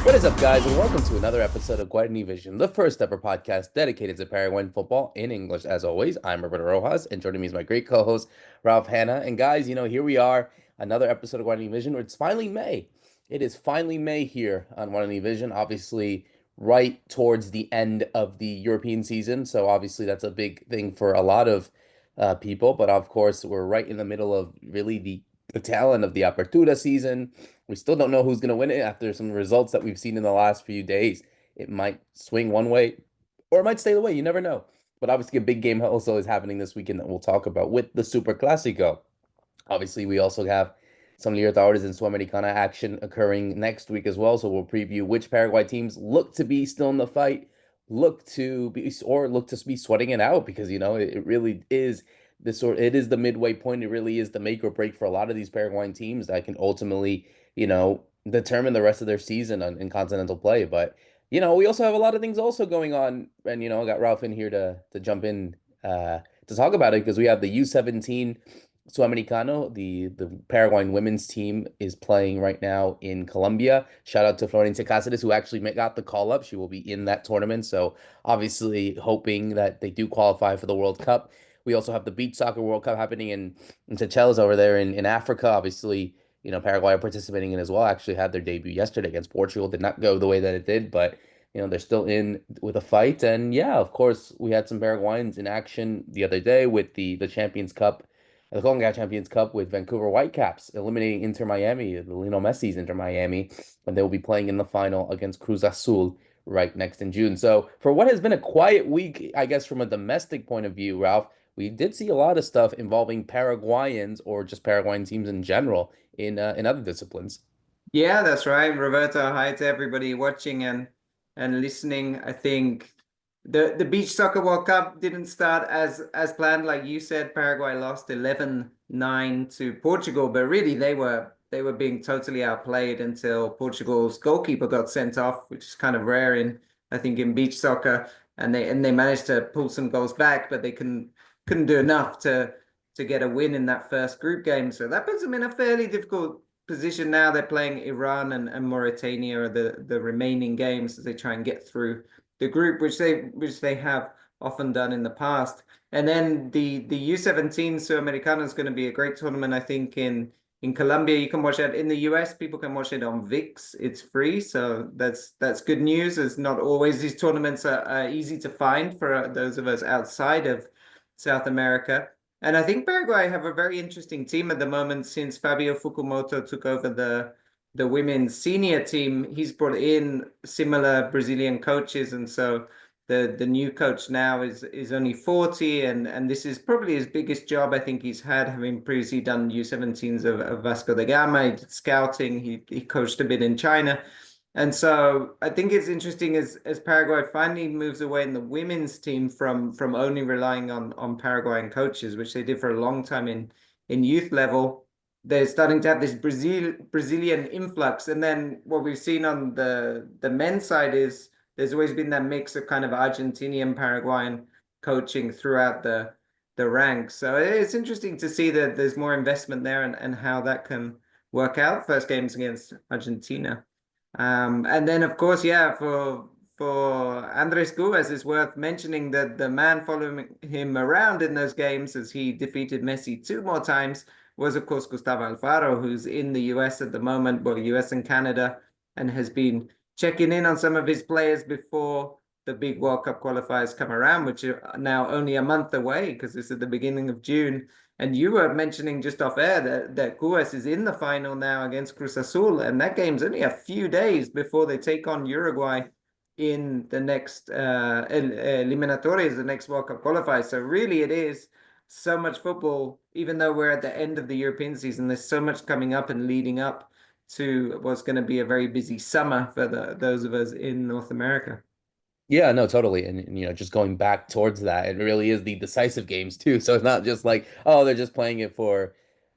What is up, guys, and welcome to another episode of Guarani Vision, the first ever podcast dedicated to Paraguayan football in English. As always, I'm Roberto Rojas, and joining me is my great co-host, Ralph Hanna. And guys, here we are, another episode of Guarani Vision. It's finally May. It is finally May here on Guarani Vision, obviously right towards the end of the European season. So obviously that's a big thing for a lot of people. But of course, we're right in the middle of really the talent of the Apertura season. We still don't know who's going to win it after some results that we've seen in the last few days. It might swing one way or it might stay the way. You never know. But obviously, a big game also is happening this weekend that we'll talk about with the Superclásico. Obviously, we also have some Libertadores and Sudamericana action occurring next week as well. So we'll preview which Paraguay teams look to be still in the fight, look to be sweating it out because it really is it is the midway point. It really is the make or break for a lot of these Paraguayan teams that can ultimately determine the rest of their season in continental play. But we also have a lot of things also going on, and I got Ralph in here to jump in to talk about it because we have the U17 Sudamericano. The Paraguayan women's team is playing right now in Colombia. Shout out to Florencia Cáceres, who actually got the call up. She will be in that tournament. So obviously hoping that they do qualify for the World Cup. We also have the Beach Soccer World Cup happening in Seychelles over there in Africa. Obviously, Paraguay are participating in as well. Actually had their debut yesterday against Portugal. Did not go the way that it did, but they're still in with a fight. And yeah, of course, we had some Paraguayans in action the other day with the Champions Cup, the CONCACAF Champions Cup with Vancouver Whitecaps, eliminating Inter Miami, Lionel Messi's Inter Miami, and they will be playing in the final against Cruz Azul right next in June. So for what has been a quiet week, I guess from a domestic point of view, Ralph, we did see a lot of stuff involving Paraguayans or just Paraguayan teams in general in other disciplines. Yeah, that's right, Roberto. Hi to everybody watching and listening. I think the Beach Soccer World Cup didn't start as planned. Like you said, Paraguay lost 11-9 to Portugal, but really they were being totally outplayed until Portugal's goalkeeper got sent off, which is kind of rare in beach soccer. And they managed to pull some goals back, but they couldn't do enough to get a win in that first group game. So that puts them in a fairly difficult position now. They're playing Iran and Mauritania are the remaining games as they try and get through the group, which they have often done in the past. And then the U17 Sudamericana is going to be a great tournament, I think, in Colombia. You can watch it in the US. People can watch it on VIX. It's free, so that's good news. It's not always these tournaments are easy to find for those of us outside of South America. And I think Paraguay have a very interesting team at the moment since Fabio Fukumoto took over the women's senior team. He's brought in similar Brazilian coaches, and so the new coach now is only 40, and this is probably his biggest job I think he's had, having previously done U17s of Vasco da Gama. He did scouting. He coached a bit in China. And so I think it's interesting as Paraguay finally moves away in the women's team from only relying on Paraguayan coaches, which they did for a long time in youth level. They're starting to have this Brazilian influx. And then what we've seen on the men's side is there's always been that mix of kind of Argentinian Paraguayan coaching throughout the ranks. So it's interesting to see that there's more investment there and how that can work out. First games against Argentina. And then, of course, yeah, for Andres Gubas, it's worth mentioning that the man following him around in those games as he defeated Messi 2 more times was, of course, Gustavo Alfaro, who's in the US at the moment, well, US and Canada, and has been checking in on some of his players before the big World Cup qualifiers come around, which are now only a month away because it's at the beginning of June. And you were mentioning just off air that Cues is in the final now against Cruz Azul, and that game's only a few days before they take on Uruguay in the next eliminatories, the next World Cup qualifier. So really it is so much football, even though we're at the end of the European season, there's so much coming up and leading up to what's going to be a very busy summer for those of us in North America. Yeah, no, totally. And just going back towards that, it really is the decisive games too. So it's not just like, oh, they're just playing it for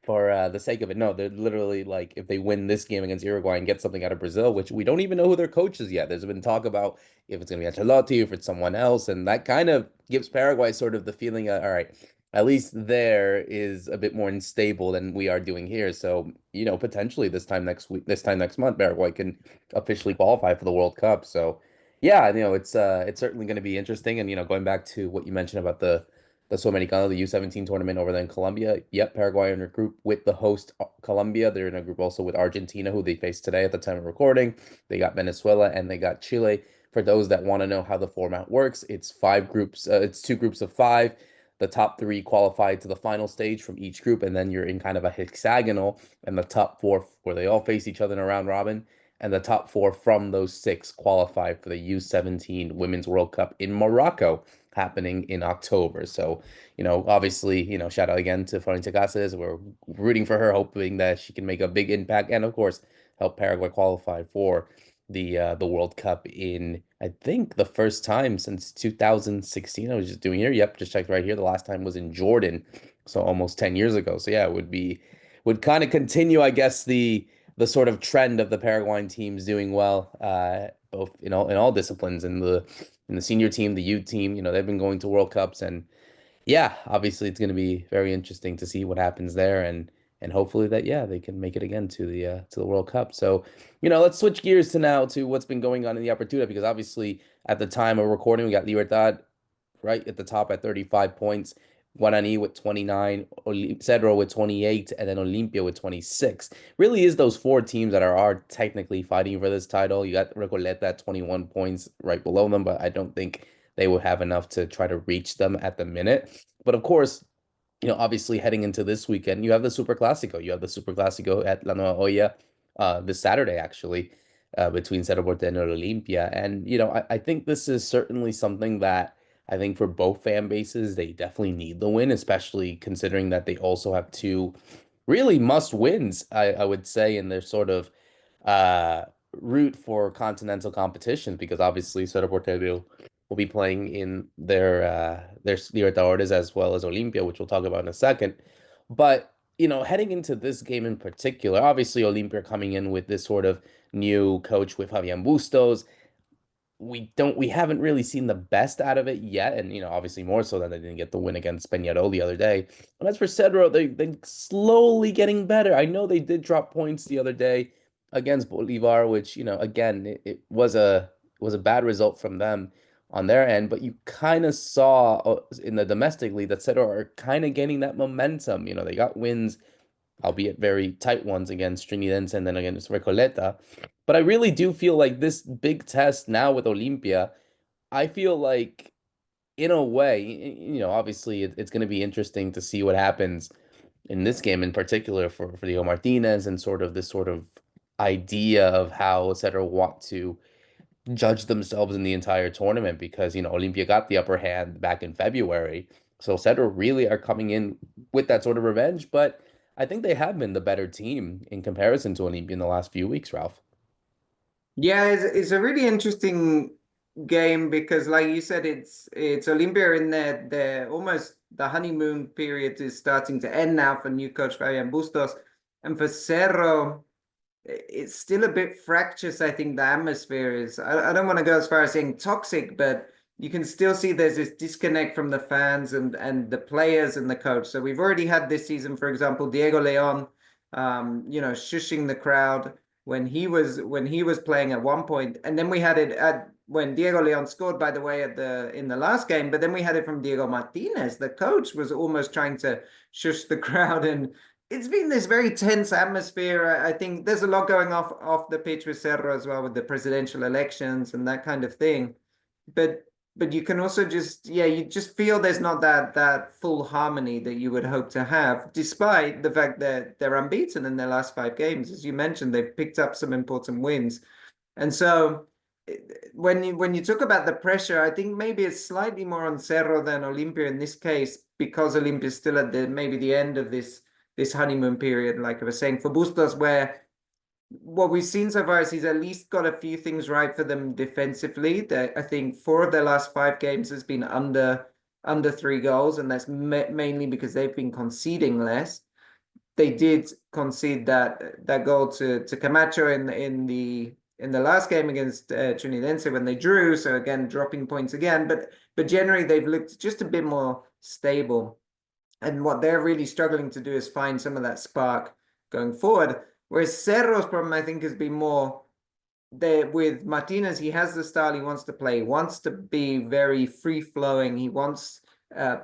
the sake of it. No, they're literally like if they win this game against Uruguay and get something out of Brazil, which we don't even know who their coach is yet. There's been talk about if it's gonna be Ancelotti, if it's someone else, and that kind of gives Paraguay sort of the feeling, all right, at least there is a bit more unstable than we are doing here. So, potentially this time next week, this time next month, Paraguay can officially qualify for the World Cup. So, yeah, it's certainly going to be interesting. And going back to what you mentioned about the Sudamericana, the U17 tournament over there in Colombia. Yep, Paraguay are in a group with the host Colombia. They're in a group also with Argentina, who they face today at the time of recording. They got Venezuela and they got Chile. For those that want to know how the format works, it's five groups. It's two groups of five. The top three qualify to the final stage from each group, and then you're in kind of a hexagonal, and the top four, where they all face each other in a round robin, and the top four from those six qualify for the U17 Women's World Cup in Morocco, happening in October. So, obviously, shout out again to Florencia Cáceres. We're rooting for her, hoping that she can make a big impact, and of course, help Paraguay qualify for the World Cup in, I think, the first time since 2016. I was just doing here. Yep, just checked right here. The last time was in Jordan, so almost 10 years ago. So yeah, would kind of continue, I guess, the sort of trend of the Paraguayan teams doing well, both in all disciplines, in the senior team, the youth team. They've been going to World Cups, and yeah, obviously it's going to be very interesting to see what happens there, and hopefully that, yeah, they can make it again to the World Cup. So, let's switch gears to now to what's been going on in the Apertura, because obviously at the time of recording we got Libertad right at the top at 35 points, Guarani with 29, Cerro with 28, and then Olimpia with 26. Really is those four teams that are technically fighting for this title. You got Recoleta at 21 points right below them, but I don't think they will have enough to try to reach them at the minute. But of course, obviously heading into this weekend, you have the Superclásico. You have the Superclásico at La Nueva Olla this Saturday, actually, between Cerro Porteño and Olimpia. And, I think this is certainly something that I think for both fan bases, they definitely need the win, especially considering that they also have two really must wins, I would say, in their sort of uh, route for continental competition, because obviously Cerro Porteño will be playing in their Libertadores as well as Olimpia, which we'll talk about in a second. But heading into this game in particular, obviously Olimpia coming in with this sort of new coach with Fabian Bustos. We haven't really seen the best out of it yet, and obviously more so that they didn't get the win against Peñarol the other day. And as for Cedro, they're slowly getting better. I know they did drop points the other day against Bolivar, which again, it was a bad result from them on their end, but you kind of saw in the domestic league that Cedro are kind of gaining that momentum. They got wins, albeit very tight ones, against Trinidense and then against Recoleta. But I really do feel like this big test now with Olimpia, I feel like, in a way, obviously it's going to be interesting to see what happens in this game in particular for Diego Martinez, and sort of this sort of idea of how etc. want to judge themselves in the entire tournament, because Olimpia got the upper hand back in February. So Cedro really are coming in with that sort of revenge, but I think they have been the better team in comparison to Olimpia in the last few weeks, Ralph. Yeah, it's a really interesting game because, like you said, it's Olimpia in their almost the honeymoon period is starting to end now for new coach Fabian Bustos, and for Cerro, it's still a bit fractious. I think the atmosphere is. I don't want to go as far as saying toxic, but you can still see there's this disconnect from the fans and the players and the coach. So we've already had this season, for example, Diego Leon, shushing the crowd when he was playing at one point, and then we had it at when Diego Leon scored, by the way, in the last game. But then we had it from Diego Martinez. The coach was almost trying to shush the crowd, and it's been this very tense atmosphere. I think there's a lot going off the pitch with Cerro as well, with the presidential elections and that kind of thing. But you can also just, yeah, you just feel there's not that full harmony that you would hope to have, despite the fact that they're unbeaten in their last 5 games. As you mentioned, they've picked up some important wins. And so when you talk about the pressure, I think maybe it's slightly more on Cerro than Olimpia in this case, because Olimpia is still at maybe the end of this honeymoon period, like I was saying, for Bustos, where what we've seen so far is he's at least got a few things right for them defensively. I think 4 of their last 5 games has been under 3 goals, and that's mainly because they've been conceding less. They did concede that goal to Camacho in the last game against Trinidense when they drew. So again, dropping points again, but generally they've looked just a bit more stable. And what they're really struggling to do is find some of that spark going forward. Whereas Cerro's problem, I think, has been more there with Martinez. He has the style he wants to play. He wants to be very free flowing. He wants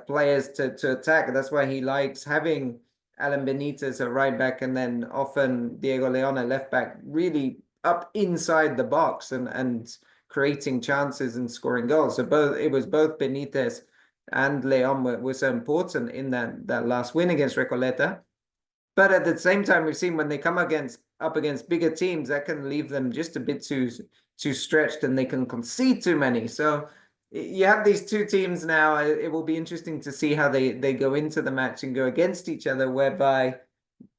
players to attack. That's why he likes having Alan Benitez at right back and then often Diego Leon at left back, really up inside the box and creating chances and scoring goals. So it was both Benitez and Leon were so important in that last win against Recoleta. But at the same time, we've seen when they come up against bigger teams, that can leave them just a bit too stretched, and they can concede too many. So you have these two teams now. It will be interesting to see how they go into the match and go against each other. Whereby,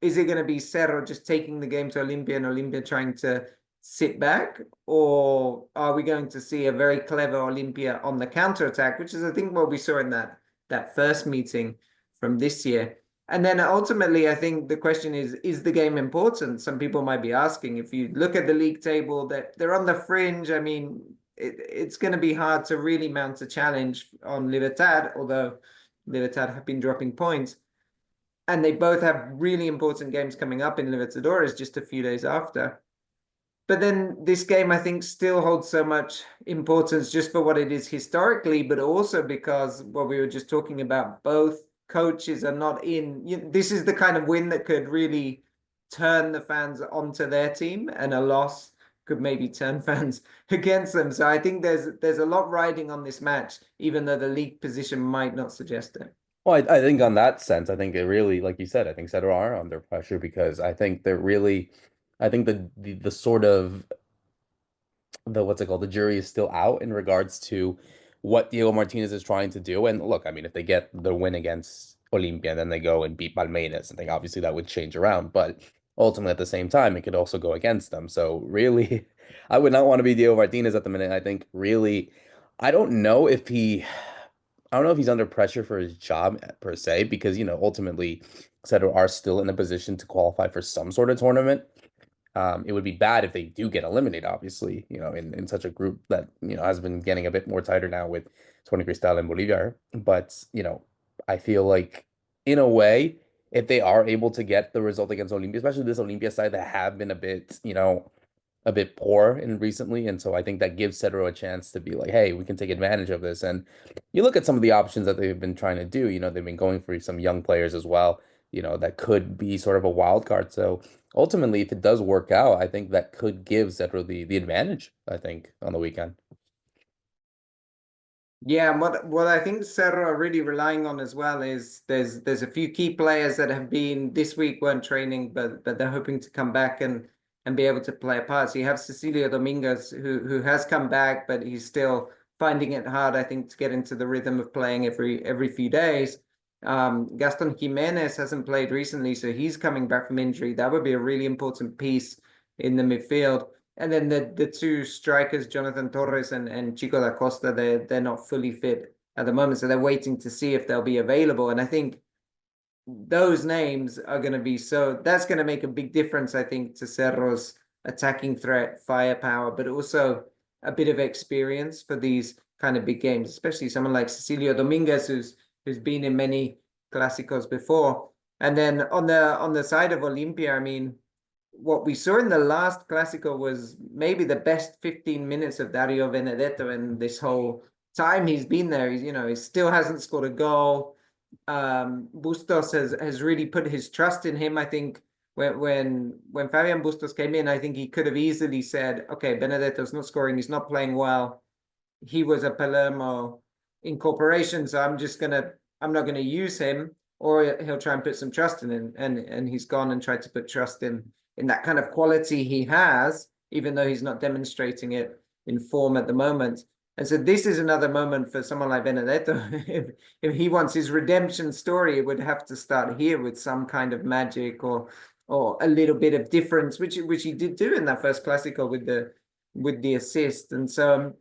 is it going to be Cerro just taking the game to Olimpia and Olimpia trying to sit back, or are we going to see a very clever Olimpia on the counter attack, which is I think what we saw in that first meeting from this year. And then ultimately, I think the question is the game important? Some people might be asking. If you look at the league table, that they're on the fringe. I mean, it's going to be hard to really mount a challenge on Libertad, although Libertad have been dropping points. And they both have really important games coming up in Libertadores just a few days after. But then this game, I think, still holds so much importance just for what it is historically, but also because what we were just talking about, both coaches are not in. This is the kind of win that could really turn the fans onto their team, and a loss could maybe turn fans against them. So I think there's a lot riding on this match, even though the league position might not suggest it. Well, I think on that sense, I think it really, like you said, I think Cedar are under pressure because I think they're really, I think the sort of the what's it called, the jury is still out in regards to what Diego Martinez is trying to do. And look, I mean, if they get the win against Olimpia, then they go and beat Palmeiras, I think obviously that would change around. But ultimately, at the same time, it could also go against them. So really, I would not want to be Diego Martinez at the minute. I think really, I don't know if he. I don't know if he's under pressure for his job per se, because, ultimately, Cedar are still in a position to qualify for some sort of tournament. It would be bad if they do get eliminated, obviously, in such a group that, has been getting a bit more tighter now with Tony Cristal and Bolivia. But, I feel like, in a way, if they are able to get the result against Olimpia, especially this Olimpia side that have been a bit poor in recently. And so I think that gives Cedro a chance to be like, hey, we can take advantage of this. And you look at some of the options that they've been trying to do, they've been going for some young players as well, that could be sort of a wild card. So ultimately, if it does work out, I think that could give Cedro the advantage, I think, on the weekend. Yeah, and what I think Cerro are really relying on as well is there's a few key players that have been this week weren't training, but they're hoping to come back and be able to play a part. So you have Cecilio Dominguez who has come back, but he's still finding it hard, I think, to get into the rhythm of playing every few days. Gaston Jimenez hasn't played recently, so he's coming back from injury. That would be a really important piece in the midfield. And then the two strikers, Jonathan Torres and Chico da Costa, they're not fully fit at the moment, so they're waiting to see if they'll be available. And I think those names are going to be that's going to make a big difference, I think, to Cerro's attacking threat, firepower, but also a bit of experience for these kind of big games, especially someone like Cecilio Dominguez, who's been in many Clásicos before. And then on the side of Olimpia, I mean, what we saw in the last Clásico was maybe the best 15 minutes of Dario Benedetto, and this whole time he's been there, he still hasn't scored a goal. Bustos has really put his trust in him. I think when Fabian Bustos came in, I think he could have easily said, okay, Benedetto's not scoring, he's not playing well. He was a Palermo incorporation, so I'm not gonna use him, or he'll try and put some trust in him. And he's gone and tried to put trust in that kind of quality he has, even though he's not demonstrating it in form at the moment. And so this is another moment for someone like Benedetto. If he wants his redemption story, it would have to start here with some kind of magic or a little bit of difference, which he did do in that first Clásico with the assist. And so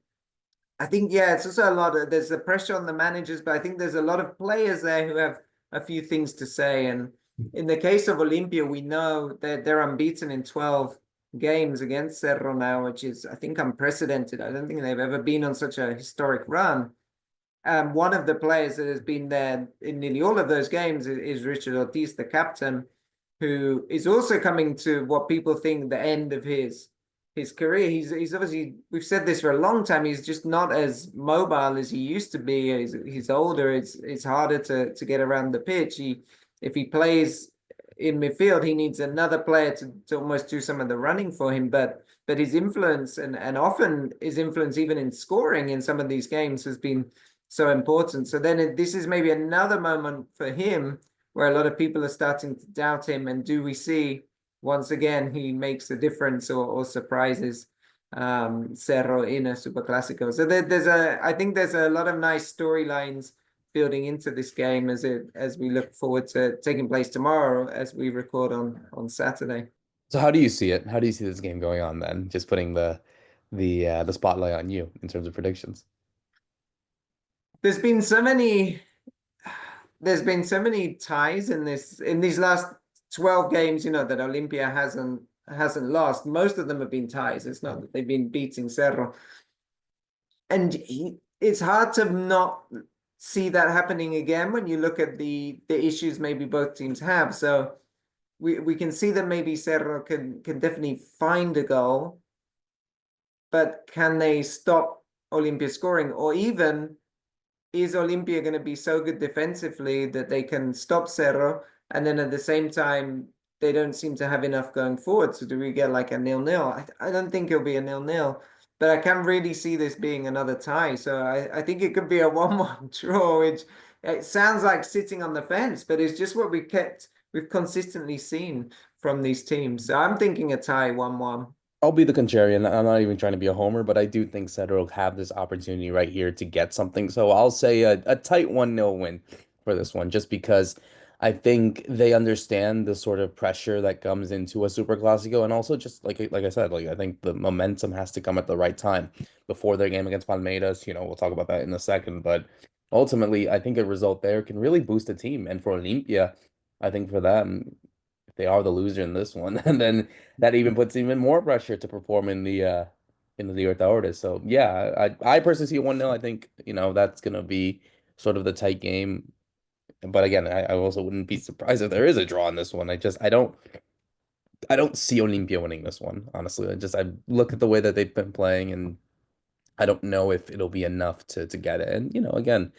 I think, yeah, it's also there's the pressure on the managers, but I think there's a lot of players there who have a few things to say. And in the case of Olimpia, we know that they're unbeaten in 12 games against Cerro now, which is, I think, unprecedented. I don't think they've ever been on such a historic run. One of the players that has been there in nearly all of those games is Richard Ortiz, the captain, who is also coming to what people think the end of his career. He's obviously, we've said this for a long time, he's just not as mobile as he used to be. He's older. It's harder to get around the pitch. If he plays in midfield, he needs another player to almost do some of the running for him. But his influence and often his influence even in scoring in some of these games has been so important. So then this is maybe another moment for him where a lot of people are starting to doubt him. And do we see once again he makes a difference or surprises Cerro in a Superclásico? So I think there's a lot of nice storylines building into this game as we look forward to taking place tomorrow as we record on Saturday. So how do you see it? How do you see this game going on then? Just putting the spotlight on you in terms of predictions. There's been so many ties in these last 12 games, that Olimpia hasn't lost. Most of them have been ties. It's not that they've been beating Cerro. And it's hard to not see that happening again when you look at the issues maybe both teams have. So we can see that maybe Cerro can definitely find a goal, but can they stop Olimpia scoring? Or even is Olimpia going to be so good defensively that they can stop Cerro, and then at the same time they don't seem to have enough going forward? So do we get like a 0-0? I don't think it'll be a 0-0, but I can't really see this being another tie. So I think it could be a 1-1 draw, which it sounds like sitting on the fence, but it's just what we've consistently seen from these teams. So I'm thinking a tie 1-1. I'll be the contrarian. I'm not even trying to be a homer, but I do think Cedro will have this opportunity right here to get something. So I'll say a tight 1-0 win for this one, just because I think they understand the sort of pressure that comes into a Super Classico. And also just like I said, like I think the momentum has to come at the right time before their game against Palmeiras. We'll talk about that in a second. But ultimately, I think a result there can really boost a team. And for Olimpia, I think for them, if they are the loser in this one, and then that even puts even more pressure to perform in the Libertadores. So yeah, I personally see a 1-0. I think, that's gonna be sort of the tight game. But again, I also wouldn't be surprised if there is a draw in this one. I don't see Olimpia winning this one, honestly. I look at the way that they've been playing, and I don't know if it'll be enough to get it. And again,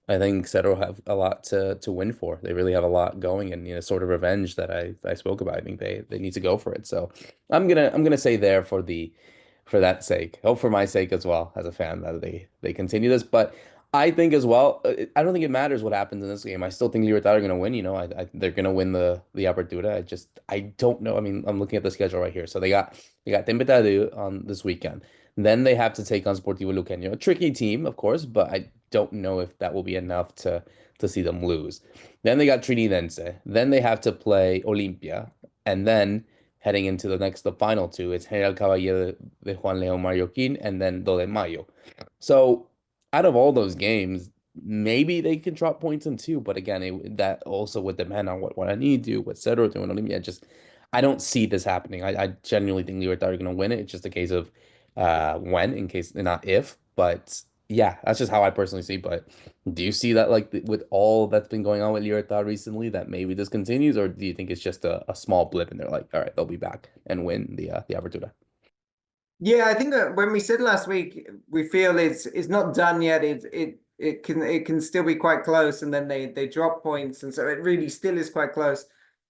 I think Cedro have a lot to win for. They really have a lot going, and sort of revenge that I spoke about. I think they need to go for it. So I'm gonna say there for that sake, hope for my sake as well as a fan that they continue this. But I think as well, I don't think it matters what happens in this game. I still think Libertad are gonna win. They're gonna win the Apertura. I don't know. I mean, I'm looking at the schedule right here. So they got Tempestad on this weekend. Then they have to take on Sportivo Luqueño, a tricky team, of course, but I don't know if that will be enough to see them lose. Then they got Trinidense. Then they have to play Olimpia, and then heading into the final two, it's General Caballero de Juan León Marroquín, and then Do de Mayo. So out of all those games, maybe they can drop points in two, but again, that also would depend on what I need to do, what Cedro doing, Olimpia. I don't see this happening. I genuinely think Libertad are going to win it. It's just a case of when, in case not if. But yeah, that's just how I personally see. But do you see that with all that's been going on with Libertad recently, that maybe this continues, or do you think it's just a small blip and they're like, all right, they'll be back and win the Apertura? Yeah, I think that when we said last week, we feel it's not done yet. It can still be quite close, and then they drop points, and so it really still is quite close.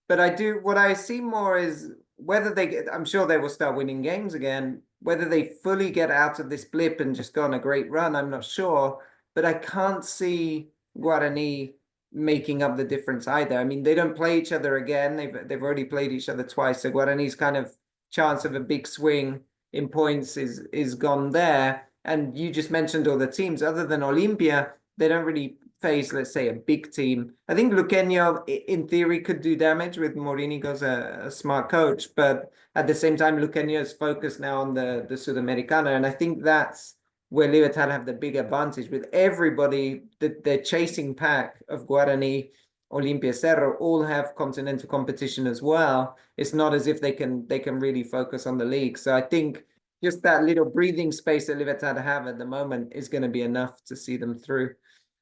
But what I see more is whether they get. I'm sure they will start winning games again. Whether they fully get out of this blip and just go on a great run, I'm not sure. But I can't see Guarani making up the difference either. I mean, they don't play each other again. They've already played each other twice. So Guarani's kind of chance of a big swing in points is gone there. And you just mentioned all the teams. Other than Olimpia, they don't really face, let's say, a big team. I think Luqueño, in theory, could do damage with Morínigo's a smart coach, but at the same time, Luqueño is focused now on the Sudamericana, and I think that's where Libertad have the big advantage with everybody. The chasing pack of Guarani, Olimpia, Cerro all have continental competition as well. It's not as if they can really focus on the league. So I think just that little breathing space that Libertad have at the moment is going to be enough to see them through.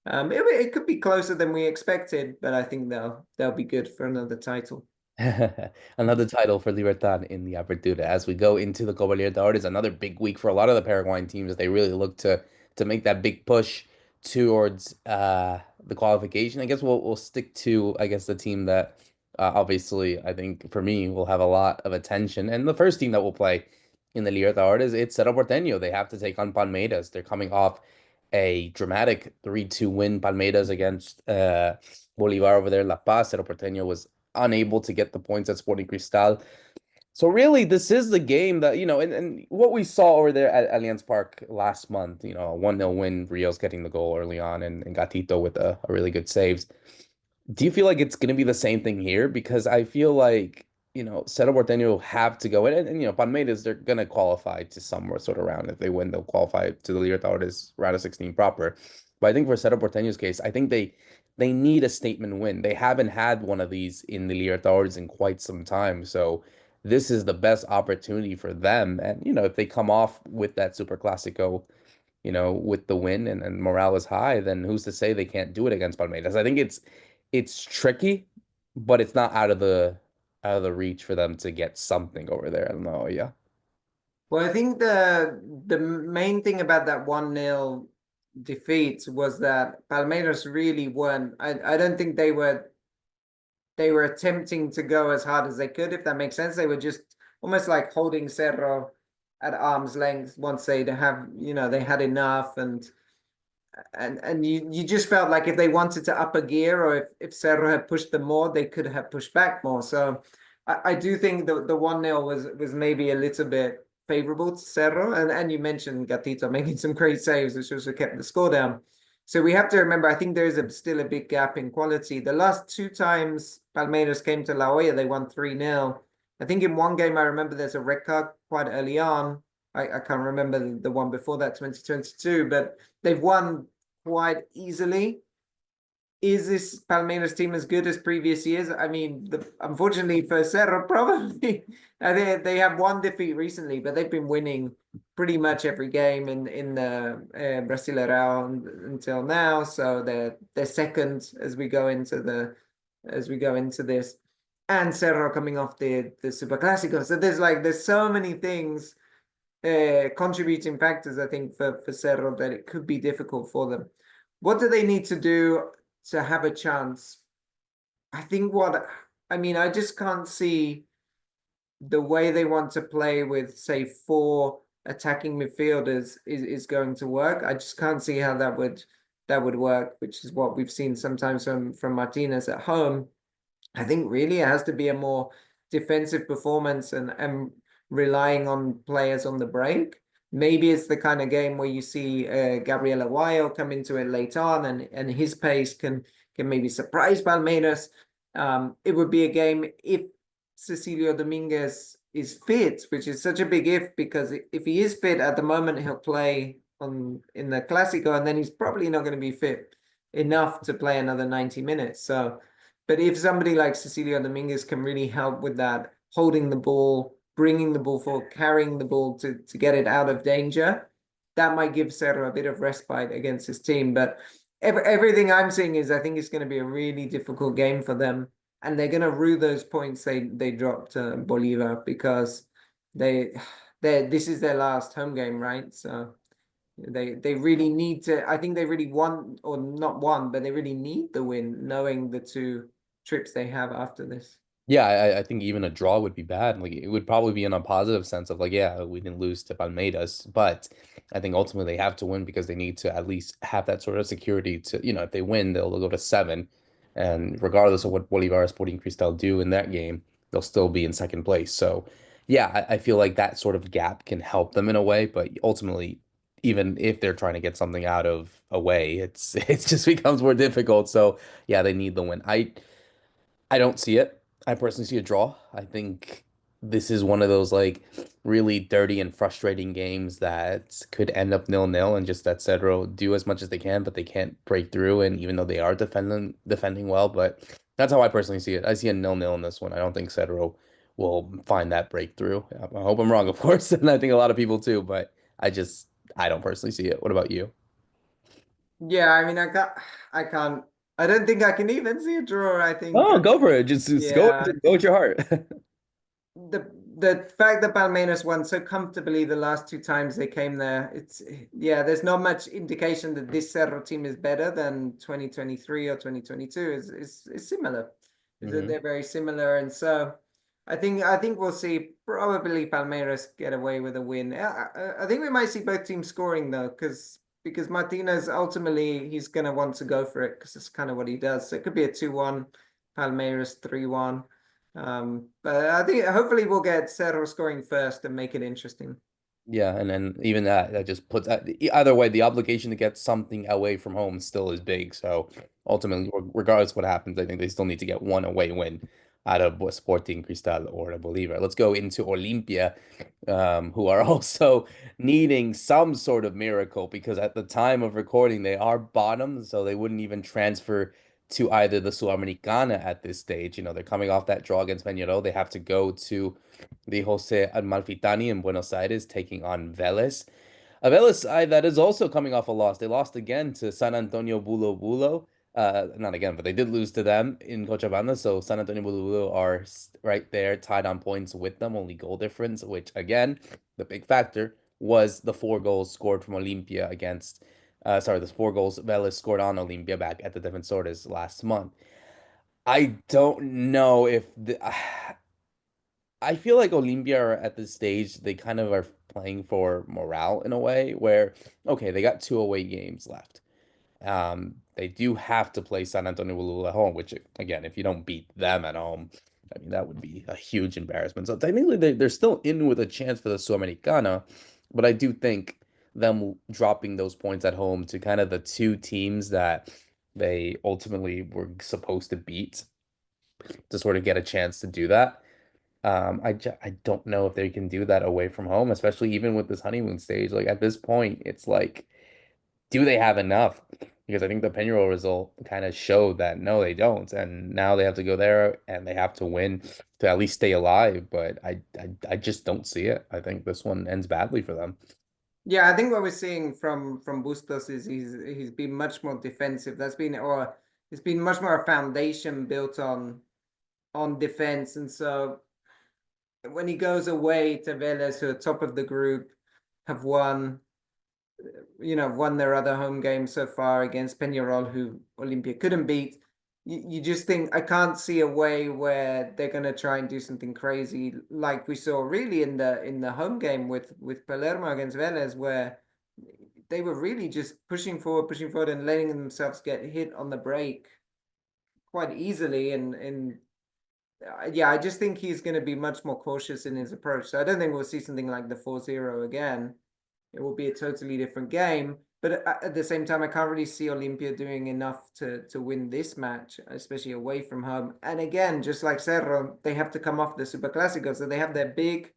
It could be closer than we expected, but I think they'll be good for another title. Another title for Libertad in the Apertura. As we go into the Copa Libertadores, another big week for a lot of the Paraguayan teams as they really look to make that big push towards the qualification. I guess we'll stick to the team that obviously I think for me will have a lot of attention. And the first team that will play in the Libertadores, it's Cerro Porteño. They have to take on Palmeiras. They're coming off a dramatic 3-2 win, Palmeiras against Bolivar over there in La Paz. Cerro Porteño was unable to get the points at Sporting Cristal. So really, this is the game that, and what we saw over there at Allianz Park last month, a 1-0 win, Rios getting the goal early on and Gatito with a really good saves. Do you feel like it's going to be the same thing here? Because I feel like, Cerro Porteño have to go in, and Palmeiras, they're going to qualify to some sort of round. If they win, they'll qualify to the Libertadores round of 16 proper. But I think for Cerro Porteño's case, I think they need a statement win. They haven't had one of these in the Libertadores in quite some time. So this is the best opportunity for them. And, if they come off with that Superclásico, with the win and morale is high, then who's to say they can't do it against Palmeiras? I think it's tricky, but it's not out of the reach for them to get something over there. I don't know. Yeah. Well, I think the main thing about that 1-0 defeat was that Palmeiras really weren't. I don't think they were attempting to go as hard as they could, if that makes sense. They were just almost like holding Cerro at arm's length once they had enough, and you just felt like if they wanted to up a gear, or if Cerro had pushed them more, they could have pushed back more. So I do think the 1-0 was maybe a little bit favorable to Cerro, and you mentioned Gatito making some great saves, which also kept the score down. So we have to remember, I think there is still a big gap in quality. The last two times Palmeiras came to La Hoya, they won 3-0. I think in one game, I remember there's a red card quite early on. I can't remember the one before that, 2022, but they've won quite easily. Is this Palmeiras team as good as previous years? I mean, unfortunately for Cerro, probably. They have one defeat recently, but they've been winning pretty much every game in the Brasileirão until now. So they're second as we go into this, and Cerro coming off the Superclásico. So there's so many things, contributing factors, I think, for Cerro, that it could be difficult for them. What do they need to do to have a chance? I just can't see the way they want to play with, say, 4 attacking midfielders is going to work. I just can't see how that would work, which is what we've seen sometimes from Martinez at home. I think really it has to be a more defensive performance and relying on players on the break. Maybe it's the kind of game where you see Gabriel Aguayo come into it late on, and his pace can maybe surprise Palmeiras. It would be a game if Cecilio Dominguez is fit, which is such a big if, because if he is fit at the moment, he'll play in the Clásico, and then he's probably not going to be fit enough to play another 90 minutes. So, but if somebody like Cecilio Dominguez can really help with that, holding the ball, bringing the ball forward, carrying the ball to get it out of danger, that might give Cerro a bit of respite against his team. But everything I'm seeing is I think it's going to be a really difficult game for them, and they're going to rue those points they dropped to Bolivar, because this is their last home game, right? So they really need to. I think they really want, or not want, but they really need the win, knowing the 2 trips they have after this. Yeah, I think even a draw would be bad. Like it would probably be in a positive sense of like, yeah, we didn't lose to Palmeiras, but I think ultimately they have to win because they need to at least have that sort of security to, if they win, they'll go to 7. And regardless of what Bolivar Sporting Cristal do in that game, they'll still be in second place. So yeah, I feel like that sort of gap can help them in a way, but ultimately, even if they're trying to get something out of away, it just becomes more difficult. So yeah, they need the win. I don't see it. I personally see a draw. I think this is one of those like really dirty and frustrating games that could end up 0-0, and just that Cedro do as much as they can, but they can't break through. And even though they are defending well, but that's how I personally see it. I see a 0-0 in this one. I don't think Cedro will find that breakthrough. I hope I'm wrong, of course, and I think a lot of people too, but I don't personally see it. What about you? Yeah, I mean, I can't, I don't think I can even see a draw. I think, Oh, go for it. Just yeah, go with your heart. the the fact that Palmeiras won so comfortably the last two times they came there, it's yeah, there's not much indication that this Cerro team is better than 2023 or 2022. Is similar. Is that Hmm. they're very similar, and so I think we'll see probably Palmeiras get away with a win. I think we might see both teams scoring though, because Martinez ultimately he's gonna want to go for it because it's kind of what he does. So it could be a 2-1, Palmeiras 3-1. But I think hopefully we'll get Cerro scoring first and make it interesting. Yeah, and then even that just puts either way, the obligation to get something away from home still is big. So ultimately, regardless what happens, I think they still need to get one away win out of Sporting Cristal or a Bolívar. Let's go into Olimpia, who are also needing some sort of miracle because at the time of recording, they are bottom, so they wouldn't even transfer to either the Sudamericana at this stage. You know, they're coming off that draw against Peñarol. They have to go to the Jose Amalfitani in Buenos Aires taking on Vélez. A Vélez side that is also coming off a loss. They lost again to San Antonio Bulo Bulo. Not again, but they did lose to them in Cochabamba. So San Antonio Bulo Bulo are right there, tied on points with them, only goal difference, which again, the big factor was the 4 goals scored from Olimpia against, the 4 goals Vélez scored on Olimpia back at the Defensores last month. I don't know if I feel like Olimpia are at this stage, they kind of are playing for morale in a way where, okay, they got 2 away games left. They do have to play San Antonio Lula at home, which again, if you don't beat them at home, I mean, that would be a huge embarrassment. So technically, they're still in with a chance for the Sudamericana, but I do think them dropping those points at home to kind of the two teams that they ultimately were supposed to beat to sort of get a chance to do that. I don't know if they can do that away from home, especially even with this honeymoon stage. Like at this point, it's like, do they have enough? Because I think the Peñarol result kind of showed that no, they don't, and now they have to go there and they have to win to at least stay alive. But I just don't see it. I think this one ends badly for them. Yeah, I think what we're seeing from Bustos is he's been much more defensive. That's been or it's been much more a foundation built on defense. And so when he goes away to Vélez, who are top of the group, have won, won their other home game so far against Peñarol, who Olimpia couldn't beat. You just think I can't see a way where they're gonna try and do something crazy like we saw really in the home game with Palermo against Vélez, where they were really just pushing forward, and letting themselves get hit on the break quite easily. And yeah, I just think he's going to be much more cautious in his approach. So I don't think we'll see something like the 4-0 again. It will be a totally different game. But at the same time, I can't really see Olimpia doing enough to win this match, especially away from home. And again, just like Cerro, they have to come off the Superclásico. So they have their big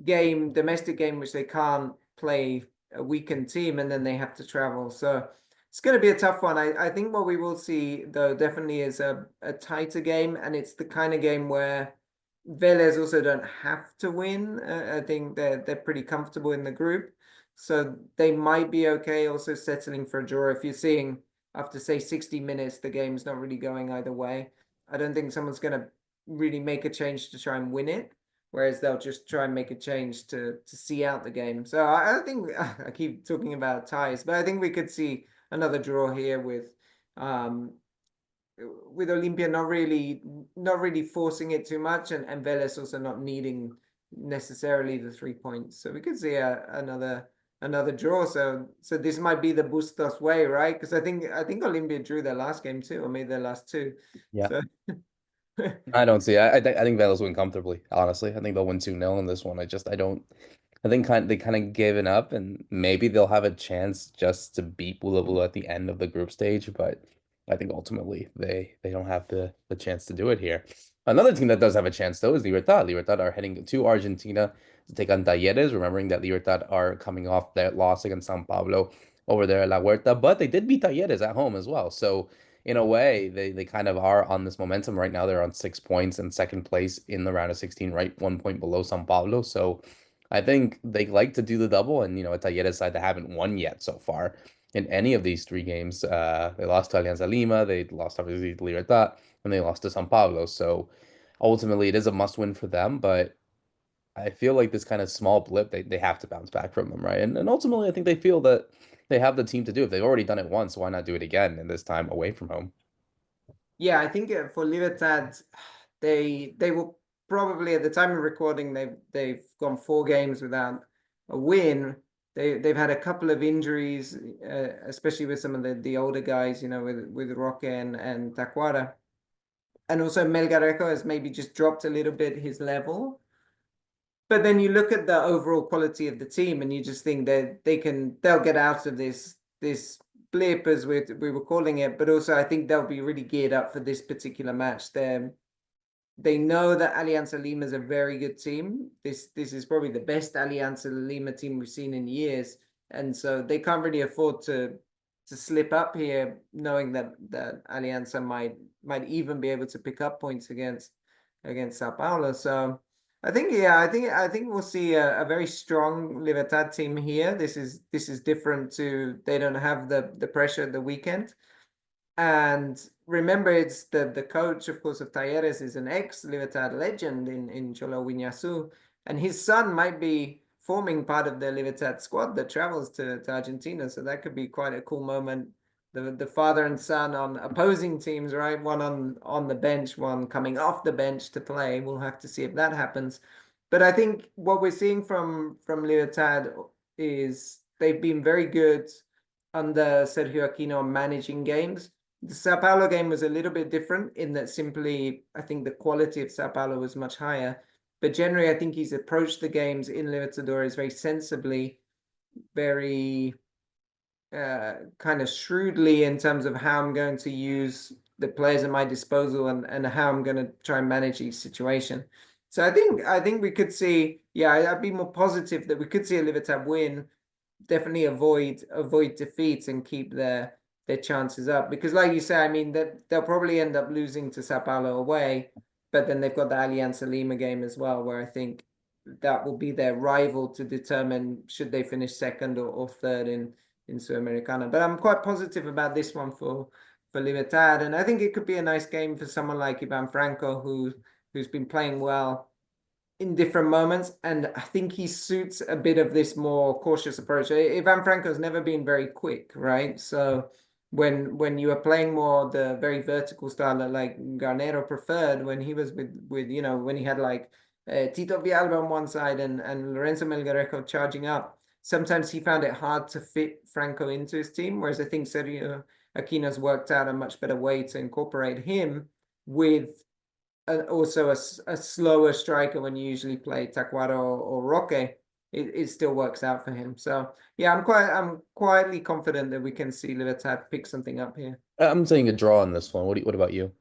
game, domestic game, which they can't play a weakened team, and then they have to travel. So it's going to be a tough one. I think what we will see, though, definitely is a tighter game, and it's the kind of game where Vélez also don't have to win. I think they're pretty comfortable in the group, so they might be okay also settling for a draw. If you're seeing after say 60 minutes, the game's not really going either way. I don't think someone's going to really make a change to try and win it, whereas they'll just try and make a change to see out the game. So I think I keep talking about ties, but I think we could see another draw here um with Olimpia not really forcing it too much, and Vélez also not needing necessarily the 3 points. So we could see another draw. So this might be the Bustos way, right? Because I think Olimpia drew their last game too, or made their last two. Yeah. So I don't see. I think Velas win comfortably. Honestly, I think they'll win 2-0 in this one. I don't. I think they kind of given up, and maybe they'll have a chance just to beat Bula Bula at the end of the group stage. But I think ultimately they don't have the chance to do it here. Another team that does have a chance though is Libertad. Libertad are heading to Argentina to take on Talleres. Remembering that Libertad are coming off their loss against San Pablo over there at La Huerta, but they did beat Talleres at home as well. So in a way, they kind of are on this momentum right now. They're on 6 points in second place in the round of 16, right? 1 point below São Paulo. So I think they like to do the double, and you know, it's Talleres side that haven't won yet so far in any of these three games. They lost to Alianza Lima, they lost obviously to Libertad, and they lost to São Paulo. So ultimately, it is a must win for them, but I feel like this kind of small blip, they have to bounce back from them, right? And ultimately, I think they feel that they have the team to do it. If they've already done it once, why not do it again? And this time away from home. Yeah, I think for Libertad, they will probably at the time of recording they've gone 4 games without a win. They've had a couple of injuries, especially with some of the older guys, you know, with Roque and Taquara. And also Melgarejo has maybe just dropped a little bit his level. But then you look at the overall quality of the team and you just think that they'll get out of this blip as we were calling it, but also I think they'll be really geared up for this particular match. They know that Alianza Lima is a very good team. This is probably the best Alianza Lima team we've seen in years, and so they can't really afford to slip up here, knowing that Alianza might even be able to pick up points against Sao Paulo. So I think I think we'll see a very strong Libertad team here. This is different to they don't have the pressure at the weekend. And remember, it's the coach, of course, of Talleres is an ex-Libertad legend in Cholo Guiñazú, and his son might be forming part of the Libertad squad that travels to Argentina. So that could be quite a cool moment. The father and son on opposing teams, right? One on the bench, one coming off the bench to play. We'll have to see if that happens. But I think what we're seeing from Libertad is they've been very good under Sergio Aquino managing games. The Sao Paulo game was a little bit different in that simply, I think the quality of Sao Paulo was much higher. But generally, I think he's approached the games in Libertadores very sensibly, very kind of shrewdly in terms of how I'm going to use the players at my disposal and how I'm going to try and manage each situation. So I think we could see, yeah, I'd be more positive that we could see a Libertad win, definitely avoid defeats and keep their chances up. Because like you say, I mean that they'll probably end up losing to Sao Paulo away, but then they've got the Alianza Lima game as well, where I think that will be their rival to determine should they finish second or third in Sudamericana. But I'm quite positive about this one for Libertad, and I think it could be a nice game for someone like Ivan Franco, who's been playing well in different moments, and I think he suits a bit of this more cautious approach. Ivan Franco's never been very quick, right? So when you are playing more the very vertical style that like Garnero preferred when he was with you know when he had like Tito Villalba on one side and Lorenzo Melgarejo charging up, sometimes he found it hard to fit Franco into his team, whereas I think Sergio Aquino's worked out a much better way to incorporate him with also a slower striker when you usually play Taquaro or Roque. It still works out for him. So yeah, I'm quietly confident that we can see Libertad pick something up here. I'm saying a draw on this one. What about you?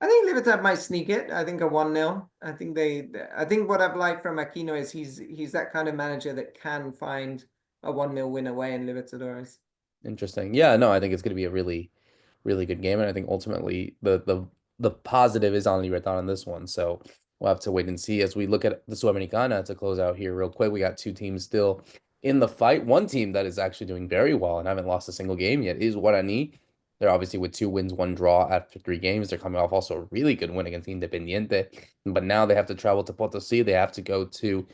I think Libertad might sneak it. I think a 1-0. I think what I've liked from Aquino is he's that kind of manager that can find a 1-0 win away in Libertadores. Interesting. Yeah, no, I think it's going to be a really good game, and I think ultimately the positive is on Libertad on this one. So we'll have to wait and see as we look at the Sudamericana to close out here real quick. We got two teams still in the fight. One team that is actually doing very well and haven't lost a single game yet is Guarani. They're obviously with 2 wins, 1 draw after 3 games. They're coming off also a really good win against Independiente, but now they have to travel to Potosí. They have to go to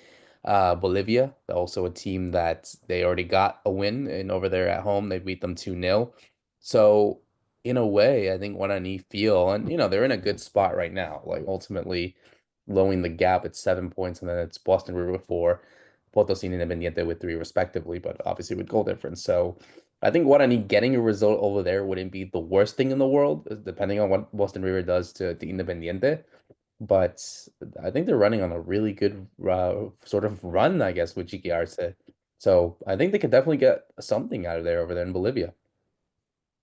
Bolivia, also a team that they already got a win and over there at home. They beat them 2-0. So in a way, I think Guarani feel, and you know, they're in a good spot right now. Like ultimately lowering the gap at 7 points, and then it's Boston River with 4, Potosí and Independiente with 3 respectively, but obviously with goal difference. So I think Guarani getting a result over there wouldn't be the worst thing in the world, depending on what Boston River does to Independiente. But I think they're running on a really good sort of run, I guess, with Chiqui Arce. So I think they could definitely get something out of there over there in Bolivia.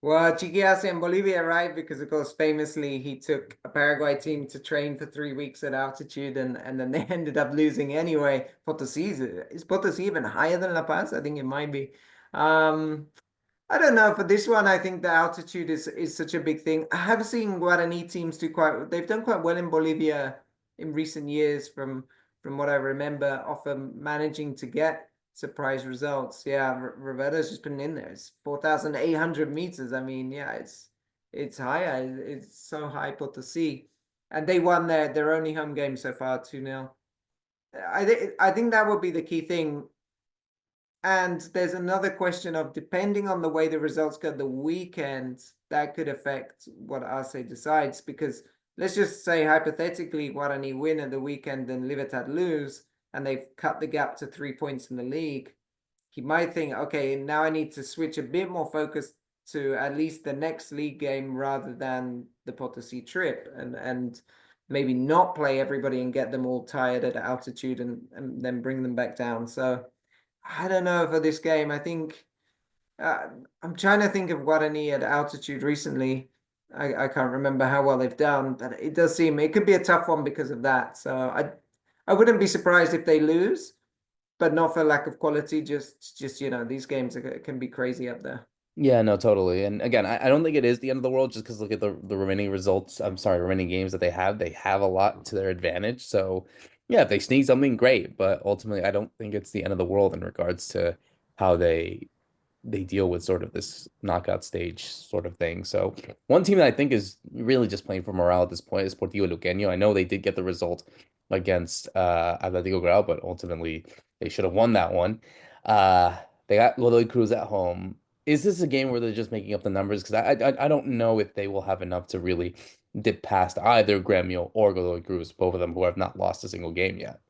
Well, Chiquias in Bolivia, right? Because of course, famously, he took a Paraguay team to train for 3 weeks at altitude, and then they ended up losing anyway. Potosí is Potosí even higher than La Paz? I think it might be. Um, I don't know. For this one, I think the altitude is such a big thing. I have seen Guarani teams do quite. They've done quite well in Bolivia in recent years, from what I remember, often managing to get surprise results. Yeah, Roberto's just been in there. It's 4,800 meters. I mean, yeah, it's high. It's so high to see, and they won their only home game so far, 2-0. I think that would be the key thing. And there's another question of, depending on the way the results go the weekend, that could affect what Arce decides. Because let's just say hypothetically Guarani win at the weekend and Libertad lose, and they've cut the gap to 3 points in the league. He might think, okay, now I need to switch a bit more focus to at least the next league game rather than the Potosí trip, and maybe not play everybody and get them all tired at altitude, and then bring them back down. So I don't know for this game. I think uh, I'm trying to think of Guarani at altitude recently. I can't remember how well they've done, but it does seem it could be a tough one because of that. So I wouldn't be surprised if they lose, but not for lack of quality. Just these games can be crazy up there. Yeah, no, totally. And again, I don't think it is the end of the world just because look at the remaining results. I'm sorry, remaining games that they have. They have a lot to their advantage. So yeah, if they sneak something, great. But ultimately, I don't think it's the end of the world in regards to how they deal with sort of this knockout stage sort of thing. So one team that I think is really just playing for morale at this point is Sportivo Luqueño. I know they did get the result against Atletico Grau, but ultimately they should have won that one. Uh, they got Godoy Cruz at home. Is this a game where they're just making up the numbers? Because I don't know if they will have enough to really dip past either Gremio or Godoy Cruz, both of them who have not lost a single game yet.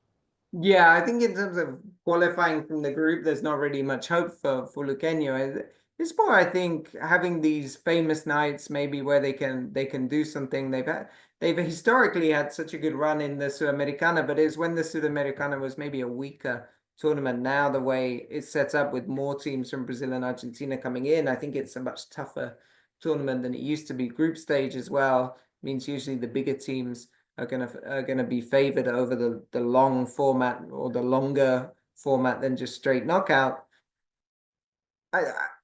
Yeah, I think in terms of qualifying from the group, there's not really much hope for Luqueño. It's more, I think, having these famous nights maybe where they can do something. They've historically had such a good run in the Sudamericana, but it's when the Sudamericana was maybe a weaker tournament. Now the way it's set up with more teams from Brazil and Argentina coming in, I think it's a much tougher tournament than it used to be. Group stage as well means usually the bigger teams are gonna be favored over the long format, or the longer format than just straight knockout.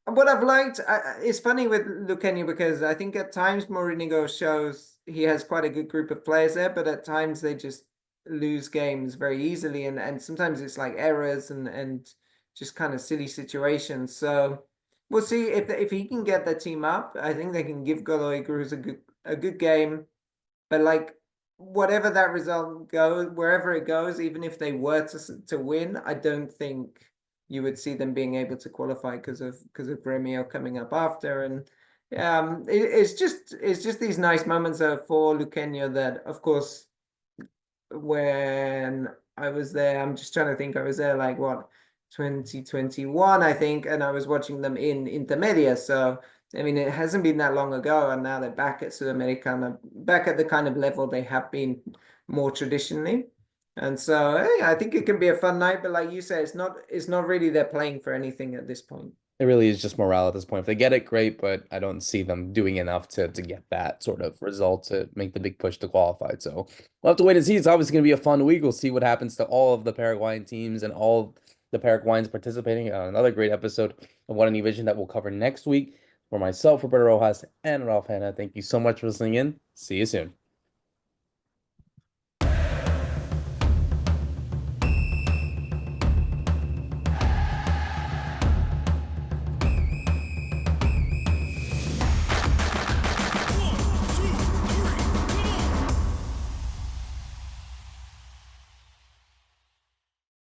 What I've liked, it's funny with Luqueño, because I think at times Mourinho shows he has quite a good group of players there, but at times they just lose games very easily, and sometimes it's like errors and just kind of silly situations. So we'll see if he can get the team up. I think they can give Godoy Cruz a good game. But like, whatever that result goes, wherever it goes, even if they were to win, I don't think you would see them being able to qualify because of Gremio coming up after. And it's just these nice moments for Luqueño that, of course, when I was there, I'm just trying to think, I was there like what, 2021, I think, and I was watching them in Intermedia. So I mean, it hasn't been that long ago, and now they're back at Sudamericana, back at the kind of level they have been more traditionally. And so, hey, I think it can be a fun night, but like you say, it's not really they're playing for anything at this point. It really is just morale at this point. If they get it, great, but I don't see them doing enough to get that sort of result to make the big push to qualify. So we'll have to wait and see. It's obviously going to be a fun week. We'll see what happens to all of the Paraguayan teams and all the Paraguayans participating. Another great episode of Guarani Vision that we'll cover next week. For myself, Roberto Rojas, and Ralph Hanna, thank you so much for listening in. See you soon.